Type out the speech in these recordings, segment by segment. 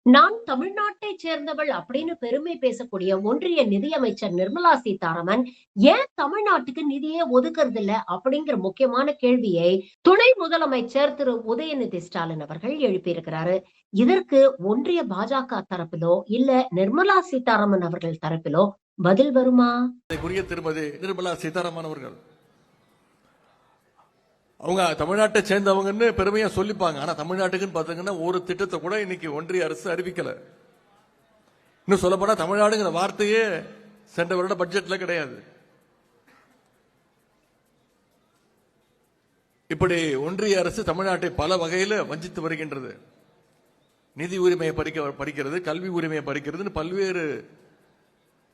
நான் தமிழ்நாட்டைச் சேர்ந்தவள் அப்படின்னு பெருமை பேசக்கூடிய ஒன்றிய நிதியமைச்சர் நிர்மலா சீதாராமன், ஏன் தமிழ்நாட்டுக்கு நிதியே ஒதுக்குறதில்ல? அப்படிங்கிற முக்கியமான கேள்வியை துணை முதலமைச்சர் திரு உதயநிதி ஸ்டாலின் அவர்கள் எழுப்பியிருக்கிறாரு. இதற்கு ஒன்றிய பாஜக தரப்பிலோ, இல்ல நிர்மலா சீதாராமன் அவர்கள் தரப்பிலோ பதில் வருமா? திருமதி நிர்மலா சீதாராமன் அவர்கள் அவங்க தமிழ்நாட்டை சேர்ந்தவங்கன்னு பெருமையா சொல்லிப்பாங்க. ஆனா தமிழ்நாட்டுக்குன்னு பாத்தீங்கன்னா ஒரு திட்டத்தை கூட இன்னைக்கு ஒன்றிய அரசு அறிவிக்கல. இன்னும் சொல்ல போனா தமிழ்நாடுங்கிற வார்த்தையே சென்ற வருட பட்ஜெட்ல கிடையாது. இப்படி ஒன்றிய அரசு தமிழ்நாட்டை பல வகையில் வஞ்சித்து வருகின்றது. நிதி உரிமையை பறிக்கிறது, கல்வி உரிமையை பறிக்கிறதுன்னு பல்வேறு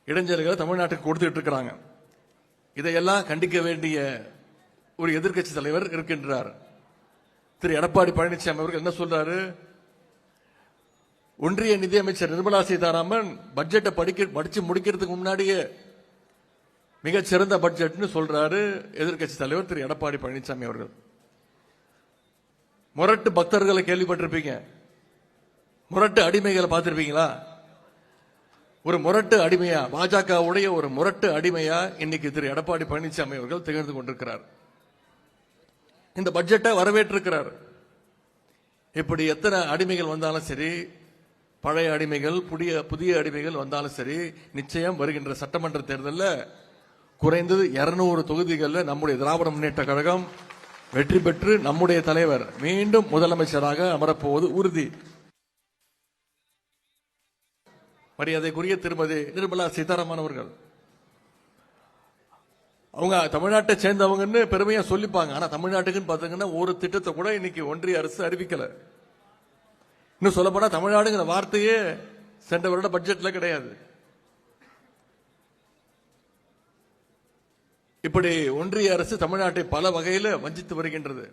இடைஞ்சல்களை தமிழ்நாட்டுக்கு கொடுத்துட்டு இருக்கிறாங்க. இதையெல்லாம் கண்டிக்க வேண்டிய ஒரு எதிர்கட்சி தலைவர் இருக்கின்றார். திரு எடப்பாடி பழனிசாமி அவர்கள் என்ன சொல்றாரு? ஒன்றிய நிதியமைச்சர் நிர்மலா சீதாராமன் பட்ஜெட்டை படிச்சு முடிக்கிறதுக்கு முன்னாடியே மிகச்சிறந்த பட்ஜெட்னு சொல்றாரு எதிர்கட்சி தலைவர் திரு எடப்பாடி பழனிசாமி அவர்கள். முரட்டு பக்தர்களை கேள்விப்பட்டிருப்பீங்க, முரட்டு அடிமைகளை பார்த்திருப்பீங்களா? ஒரு முரட்டு அடிமையா, பாஜகவுடைய ஒரு முரட்டு அடிமையா இன்னைக்கு திரு எடப்பாடி பழனிசாமி அவர்கள் திகழ்ந்து கொண்டிருக்கிறார். இந்த பட்ஜெட்டை வரவேற்றிருக்கிறார். இப்படி எத்தனை அடிமைகள் வந்தாலும் சரி, பழைய அடிமைகள் புதிய அடிமைகள் வந்தாலும் சரி, நிச்சயம் வருகின்ற சட்டமன்ற தேர்தலில் குறைந்தது 200 தொகுதிகளில் நம்முடைய திராவிட முன்னேற்ற கழகம் வெற்றி பெற்று நம்முடைய தலைவர் மீண்டும் முதலமைச்சராக அமரப்போவது உறுதி. மரியாதைக்குரிய திருமதி நிர்மலா சீதாராமன் அவர்கள் அவங்க தமிழ்நாட்டை சேர்ந்தவங்கன்னு பெருமையா சொல்லிப்பாங்க. ஆனா தமிழ்நாட்டுக்குன்னு பாத்தீங்கன்னா ஒரு திட்டத்தை கூட இன்னைக்கு ஒன்றிய அரசு அறிவிக்கல. இன்னும் சொல்ல போனா தமிழ்நாடுங்கிற வார்த்தையே சென்ற வருட பட்ஜெட்ல கிடையாது. இப்படி ஒன்றிய அரசு தமிழ்நாட்டை பல வகையில் வஞ்சித்து வருகின்றது.